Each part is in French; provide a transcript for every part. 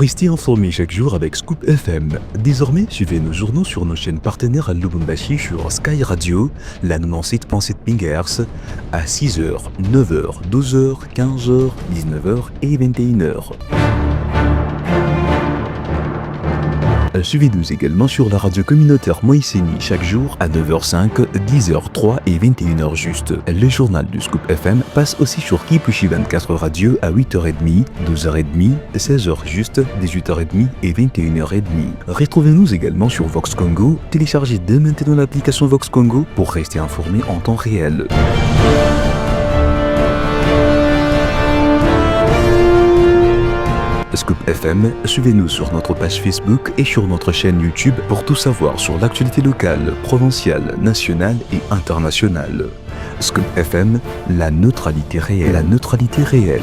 Restez informés chaque jour avec Scoop FM. Désormais, suivez nos journaux sur nos chaînes partenaires à Lubumbashi sur Sky Radio, la 97.7 MHz, à 6h, 9h, 12h, 15h, 19h et 21h. Suivez-nous également sur la radio communautaire Moïseni chaque jour à 9h05, 10h03 et 21h juste. Le journal du Scoop FM passe aussi sur Kipushi 24 Radio à 8h30, 12h30, 16h juste, 18h30 et 21h30. Retrouvez-nous également sur Vox Congo. Téléchargez dès maintenant l'application Vox Congo pour rester informé en temps réel. Scoop FM, suivez-nous sur notre page Facebook et sur notre chaîne YouTube pour tout savoir sur l'actualité locale, provinciale, nationale et internationale. Scoop FM, la neutralité réelle. La neutralité réelle.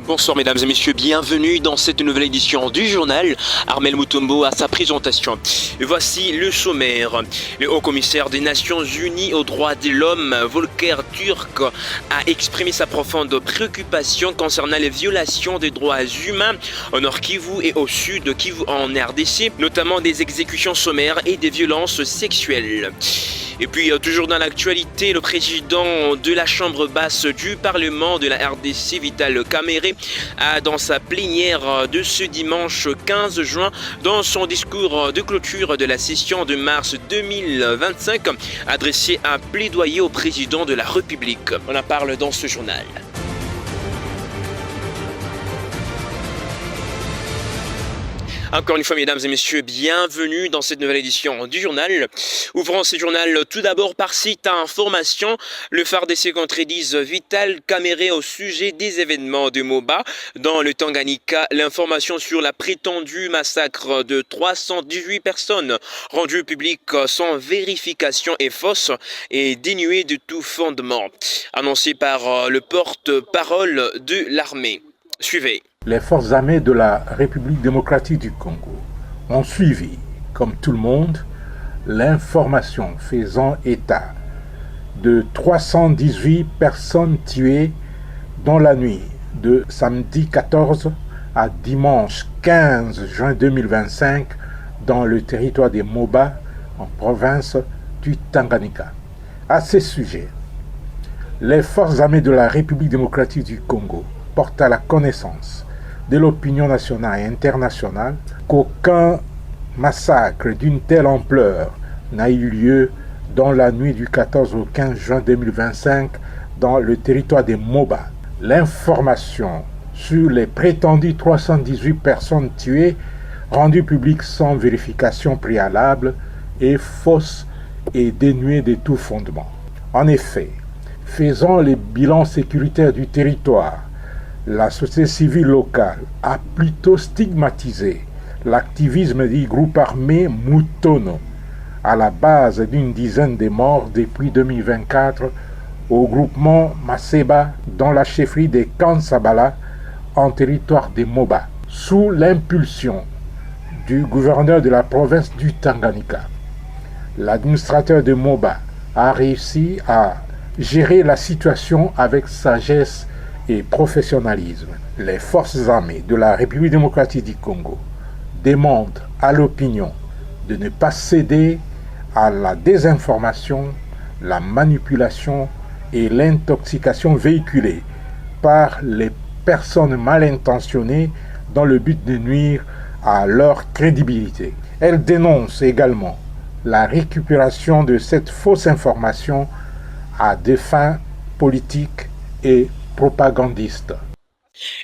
Bonsoir mesdames et messieurs, bienvenue dans cette nouvelle édition du journal. Armel Mutombo à sa présentation. Et voici le sommaire. Le haut-commissaire des Nations Unies aux droits de l'homme, Volker Turk, a exprimé sa profonde préoccupation concernant les violations des droits humains au Nord Kivu et au Sud Kivu en RDC, notamment des exécutions sommaires et des violences sexuelles. Et puis, toujours dans l'actualité, le président de la Chambre basse du Parlement de la RDC, Vital Kamerhe, a dans sa plénière de ce dimanche 15 juin, dans son discours de clôture de la session de mars 2025, adressé un plaidoyer au président de la République. On en parle dans ce journal. Encore une fois, mesdames et messieurs, bienvenue dans cette nouvelle édition du journal. Ouvrons ce journal tout d'abord par cette information. Le FARDC contredise Vital Kamerhe au sujet des événements de Moba dans le Tanganyika. L'information sur la prétendue massacre de 318 personnes rendue publique sans vérification est fausse et dénuée de tout fondement. Annoncé par le porte-parole de l'armée. Suivez. Les forces armées de la République démocratique du Congo ont suivi, comme tout le monde, l'information faisant état de 318 personnes tuées dans la nuit de samedi 14 à dimanche 15 juin 2025 dans le territoire des Moba, en province du Tanganyika. À ce sujet, les forces armées de la République démocratique du Congo portent à la connaissance de l'opinion nationale et internationale qu'aucun massacre d'une telle ampleur n'a eu lieu dans la nuit du 14 au 15 juin 2025 dans le territoire des Moba. L'information sur les prétendues 318 personnes tuées, rendue publique sans vérification préalable, est fausse et dénuée de tout fondement. En effet, faisant les bilans sécuritaires du territoire, la société civile locale a plutôt stigmatisé l'activisme du groupe armé Mutono, à la base d'une dizaine de morts depuis 2024 au groupement Maseba dans la chefferie de Kansabala en territoire des Moba, sous l'impulsion du gouverneur de la province du Tanganyika. L'administrateur de Moba a réussi à gérer la situation avec sagesse et professionnalisme. Les forces armées de la République démocratique du Congo demandent à l'opinion de ne pas céder à la désinformation, la manipulation et l'intoxication véhiculées par les personnes mal intentionnées dans le but de nuire à leur crédibilité. Elle dénonce également la récupération de cette fausse information à des fins politiques et propagandistes.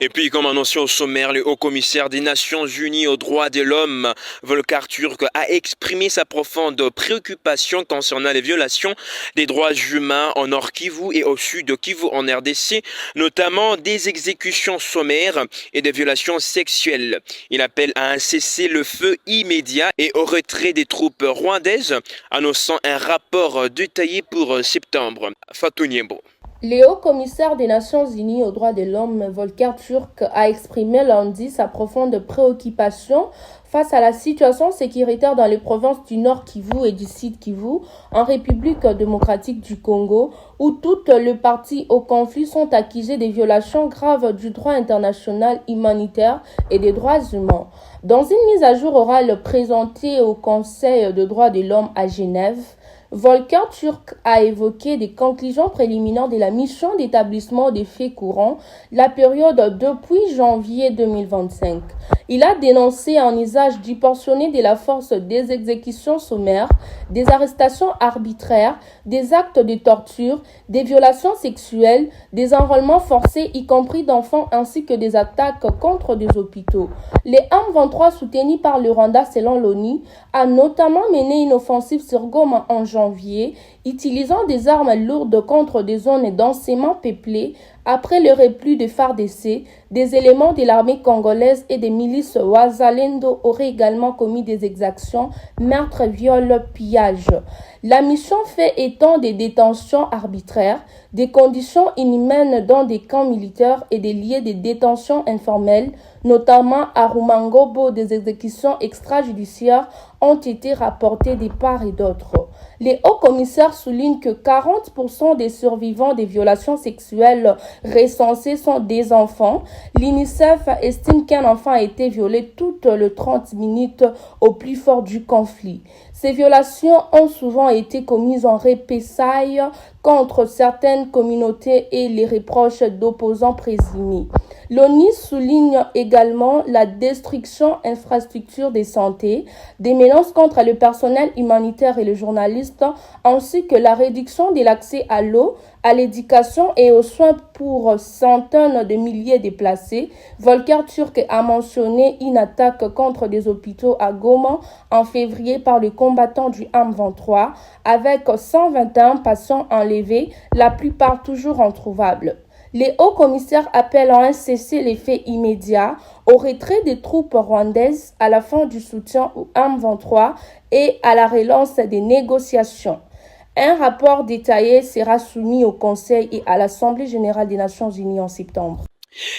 Et puis, comme annoncé au sommaire, le haut-commissaire des Nations Unies aux droits de l'homme, Volker Turk, a exprimé sa profonde préoccupation concernant les violations des droits humains en Nord Kivu et au Sud Kivu en RDC, notamment des exécutions sommaires et des violations sexuelles. Il appelle à un cessez-le-feu immédiat et au retrait des troupes rwandaises, annonçant un rapport détaillé pour septembre. Fatou Niembo. Le haut-commissaire des Nations Unies aux droits de l'homme, Volker Turk, a exprimé lundi sa profonde préoccupation face à la situation sécuritaire dans les provinces du Nord Kivu et du Sud Kivu, en République démocratique du Congo, où toutes les parties au conflit sont accusées des violations graves du droit international humanitaire et des droits humains. Dans une mise à jour orale présentée au Conseil des droits de l'homme à Genève, Volker Turk a évoqué des conclusions préliminaires de la mission d'établissement des faits courants, la période depuis janvier 2025. Il a dénoncé un usage disproportionné de la force, des exécutions sommaires, des arrestations arbitraires, des actes de torture, des violations sexuelles, des enrôlements forcés, y compris d'enfants, ainsi que des attaques contre des hôpitaux. Les M23 soutenus par le Rwanda selon l'ONU a notamment mené une offensive sur Goma en janvier, utilisant des armes lourdes contre des zones densément peuplées. Après le repli de FARDC, des éléments de l'armée congolaise et des milices Wazalendo auraient également commis des exactions, meurtres, viols, pillages. La mission fait état des détentions arbitraires, des conditions inhumaines dans des camps militaires et des lieux de détention informels, notamment à Rumangobo. Des exécutions extrajudiciaires ont été rapportées de part et d'autre. Les hauts commissaires soulignent que 40% des survivants des violations sexuelles recensées sont des enfants. L'UNICEF estime qu'un enfant a été violé toutes les 30 minutes au plus fort du conflit. Ces violations ont souvent été commises en représailles contre certaines communautés et les reproches d'opposants présumés. L'ONU souligne également la destruction d'infrastructures de santé, des menaces contre le personnel humanitaire et les journalistes, ainsi que la réduction de l'accès à l'eau, à l'éducation et aux soins pour centaines de milliers de déplacés. Volker Turk a mentionné une attaque contre des hôpitaux à Goma en février par les combattants du M23, avec 121 patients enlevés, la plupart toujours introuvables. Les hauts commissaires appellent à un cessez-le-feu immédiat, au retrait des troupes rwandaises, à la fin du soutien au M23 et à la relance des négociations. Un rapport détaillé sera soumis au Conseil et à l'Assemblée générale des Nations unies en septembre.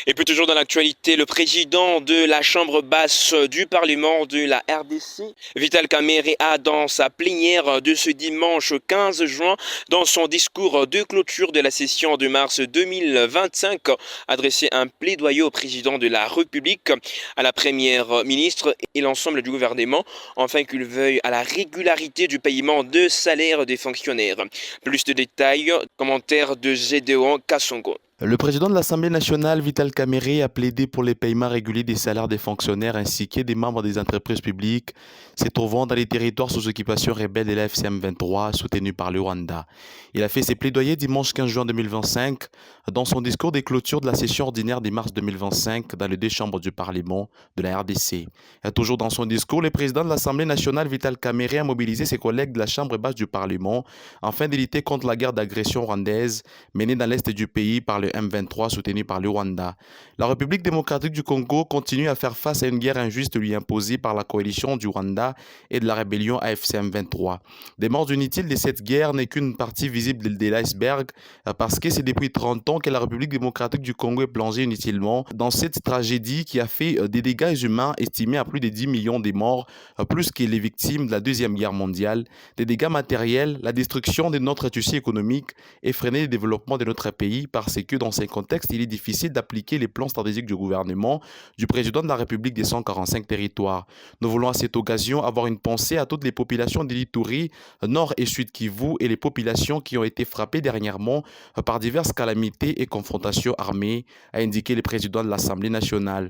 Et puis toujours dans l'actualité, le président de la Chambre basse du Parlement de la RDC, Vital Kamerhe, a dans sa plénière de ce dimanche 15 juin, dans son discours de clôture de la session de mars 2025, adressé un plaidoyer au président de la République, à la première ministre et l'ensemble du gouvernement, afin qu'il veuille à la régularité du paiement de salaire des fonctionnaires. Plus de détails, commentaire de Gédéon Kassongo. Le président de l'Assemblée nationale, Vital Kamerhe, a plaidé pour les paiements réguliers des salaires des fonctionnaires ainsi que des membres des entreprises publiques se trouvant dans les territoires sous occupation rebelle de la FCM 23, soutenue par le Rwanda. Il a fait ses plaidoyers dimanche 15 juin 2025 dans son discours de clôture de la session ordinaire de mars 2025 dans les deux chambres du Parlement de la RDC. Et toujours dans son discours, le président de l'Assemblée nationale, Vital Kamerhe, a mobilisé ses collègues de la Chambre basse du Parlement afin de lutter contre la guerre d'agression rwandaise menée dans l'est du pays par le M23 soutenu par le Rwanda. La République démocratique du Congo continue à faire face à une guerre injuste lui imposée par la coalition du Rwanda et de la rébellion AFCM 23. Des morts inutiles de cette guerre n'est qu'une partie visible de l'iceberg parce que c'est depuis 30 ans que la République démocratique du Congo est plongée inutilement dans cette tragédie qui a fait des dégâts humains estimés à plus de 10 millions de morts, plus que les victimes de la Deuxième Guerre mondiale, des dégâts matériels, la destruction de notre tissu économique et freiner le développement de notre pays parce que dans ces contextes, il est difficile d'appliquer les plans stratégiques du gouvernement du président de la République des 145 territoires. Nous voulons à cette occasion avoir une pensée à toutes les populations d'Ituri, Nord et Sud Kivu et les populations qui ont été frappées dernièrement par diverses calamités et confrontations armées, a indiqué le président de l'Assemblée nationale.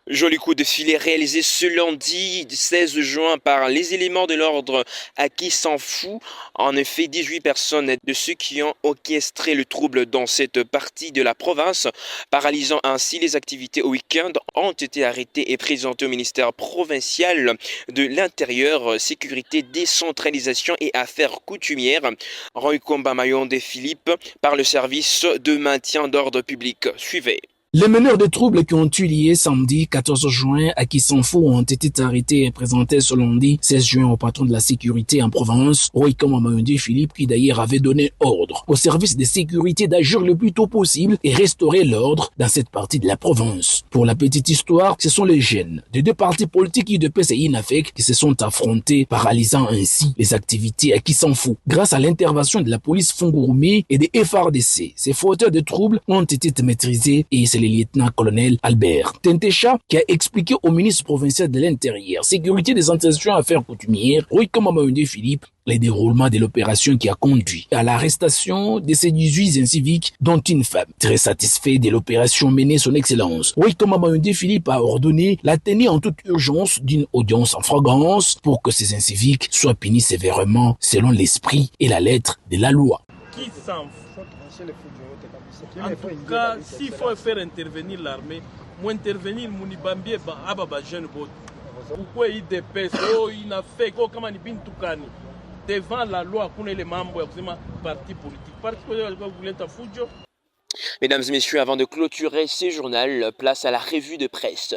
Joli coup de filet réalisé ce lundi 16 juin par les éléments de l'ordre à qui s'en fout. En effet, 18 personnes de ceux qui ont orchestré le trouble dans cette partie de la province, paralysant ainsi les activités au week-end, ont été arrêtés et présentés au ministère provincial de l'Intérieur, Sécurité, Décentralisation et Affaires coutumières, Roy Komba Mayonde Philippe, par le service de maintien d'ordre public. Suivez. Les meneurs de troubles qui ont eu lieu samedi 14 juin à Kissanfo ont été arrêtés et présentés ce lundi 16 juin au patron de la sécurité en province, Roycom Amaoundé Philippe, qui d'ailleurs avait donné ordre au service de sécurité d'agir le plus tôt possible et restaurer l'ordre dans cette partie de la province. Pour la petite histoire, ce sont les jeunes des deux partis politiques UDPS et INAFEC qui se sont affrontés, paralysant ainsi les activités à Kissanfo. Grâce à l'intervention de la police Fungurume et des FRDC, ces fauteurs de troubles ont été maîtrisés et c'est le lieutenant-colonel Albert Tentecha qui a expliqué au ministre provincial de l'Intérieur, sécurité des institutions affaires coutumières, Roycom Amaoundé Philippe, les déroulements de l'opération qui a conduit à l'arrestation de ces 18 inciviques, dont une femme. Très satisfait de l'opération menée son excellence, Roycom Amaoundé Philippe a ordonné la tenue en toute urgence d'une audience en flagrance pour que ces inciviques soient punis sévèrement selon l'esprit et la lettre de la loi. Qui s'en fout? En tout cas, s'il faut faire intervenir l'armée, moi intervenir Mounibambie Ababa jeune bot. Pourquoi il dépêche? Oh, il n'a fait comment il bin tukani devant la loi qu'on est les membres de parti politique. Parti politique vous voulez ta fujo. Mesdames et messieurs, avant de clôturer ces journaux, place à la revue de presse.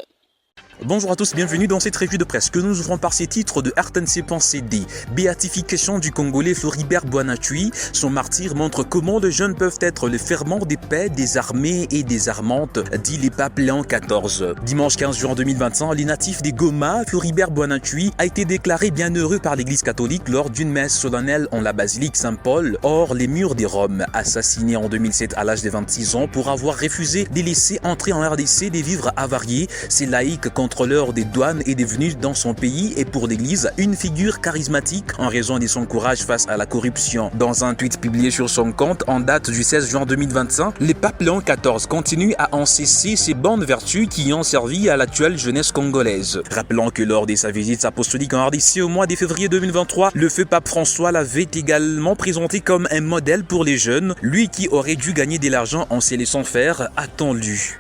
Bonjour à tous, bienvenue dans cette revue de presse que nous ouvrons par ces titres de RTNC.cd. Béatification du Congolais Floribert Boinatui. Son martyr montre comment les jeunes peuvent être le ferment des paix, des armées et des armantes, dit les papes Léon XIV. Dimanche 15 juin 2025, les natifs des Goma, Floribert Boinatui, a été déclaré bienheureux par l'église catholique lors d'une messe solennelle en la basilique Saint-Paul, hors les murs des Roms. Assassiné en 2007 à l'âge de 26 ans pour avoir refusé de laisser entrer en RDC des vivres avariés, ces laïcs contrôleur des douanes est devenu dans son pays et pour l'église une figure charismatique en raison de son courage face à la corruption. Dans un tweet publié sur son compte en date du 16 juin 2025, le pape Léon XIV continue à encesser ces bonnes vertus qui ont servi à l'actuelle jeunesse congolaise. Rappelons que lors de sa visite apostolique en RDC au mois de février 2023, le feu pape François l'avait également présenté comme un modèle pour les jeunes, lui qui aurait dû gagner de l'argent en se laissant faire, a-t-on lu.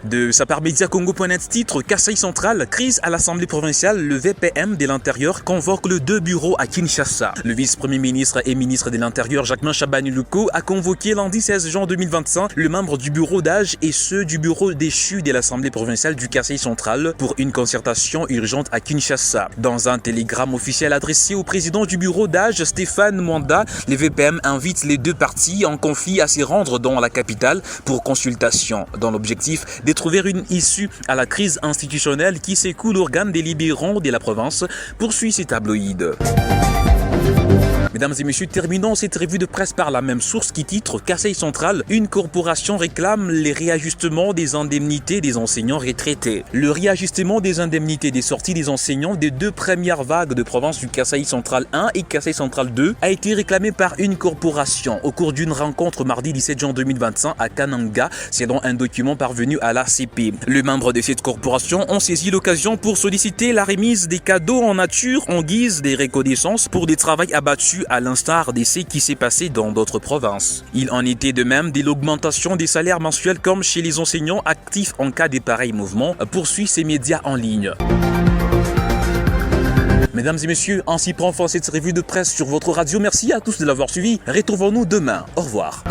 De sa part, Média Congo.net titre Kasaï central, crise à l'Assemblée provinciale, le VPM de l'Intérieur convoque le 2 bureaux à Kinshasa. Le vice-premier ministre et ministre de l'Intérieur Jacquemin Chabani-Luko a convoqué lundi 16 juin 2025 le membre du bureau d'âge et ceux du bureau déchu de l'Assemblée provinciale du Kasaï central pour une concertation urgente à Kinshasa. Dans un télégramme officiel adressé au président du bureau d'âge Stéphane Mwanda, le VPM invite les deux parties en conflit à se rendre dans la capitale pour consultation, dans l'objectif de trouver une issue à la crise institutionnelle qui secoue l'organe délibérant de la province, poursuit ces tabloïds. Mesdames et messieurs, terminons cette revue de presse par la même source qui titre Kasaï central, une corporation réclame les réajustements des indemnités des enseignants retraités. Le réajustement des indemnités des sorties des enseignants des deux premières vagues de province du Kasaï central 1 et Kasaï central 2 a été réclamé par une corporation au cours d'une rencontre mardi 17 juin 2025 à Kananga, selon un document parvenu à l'ACP. Les membres de cette corporation ont saisi l'occasion pour solliciter la remise des cadeaux en nature en guise de reconnaissance pour des travaux abattus à l'instar de ce qui s'est passé dans d'autres provinces. Il en était de même de l'augmentation des salaires mensuels comme chez les enseignants actifs en cas de pareil mouvement, poursuit ces médias en ligne. Mesdames et messieurs, ainsi prend fin cette revue de presse sur votre radio. Merci à tous de l'avoir suivi. Retrouvons-nous demain. Au revoir.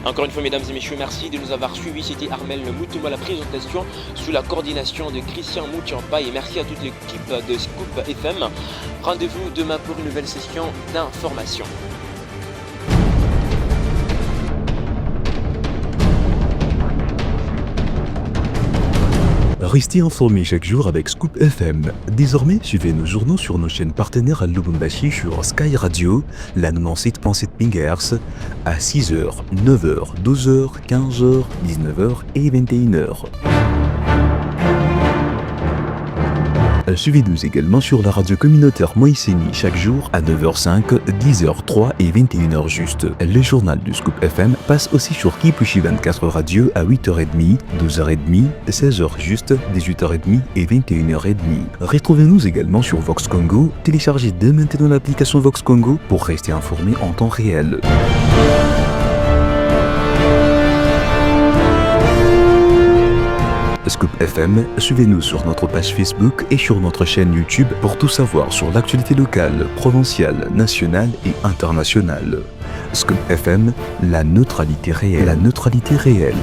Encore une fois, mesdames et messieurs, merci de nous avoir suivis. C'était Armel Moutoumbo à la présentation sous la coordination de Christian Moutiampa et merci à toute l'équipe de Scoop FM. Rendez-vous demain pour une nouvelle session d'information. Restez informés chaque jour avec Scoop FM. Désormais, suivez nos journaux sur nos chaînes partenaires à Lubumbashi sur Sky Radio, la 97.7 MHz, à 6h, 9h, 12h, 15h, 19h et 21h. Suivez-nous également sur la radio communautaire Moïseni chaque jour à 9h05, 10h03 et 21h juste. Le journal du Scoop FM passe aussi sur Kipushi 24 Radio à 8h30, 12h30, 16h juste, 18h30 et 21h30. Retrouvez-nous également sur Vox Congo. Téléchargez dès maintenant l'application Vox Congo pour rester informé en temps réel. Scoop FM, suivez-nous sur notre page Facebook et sur notre chaîne YouTube pour tout savoir sur l'actualité locale, provinciale, nationale et internationale. Scoop FM, la neutralité réelle. La neutralité réelle.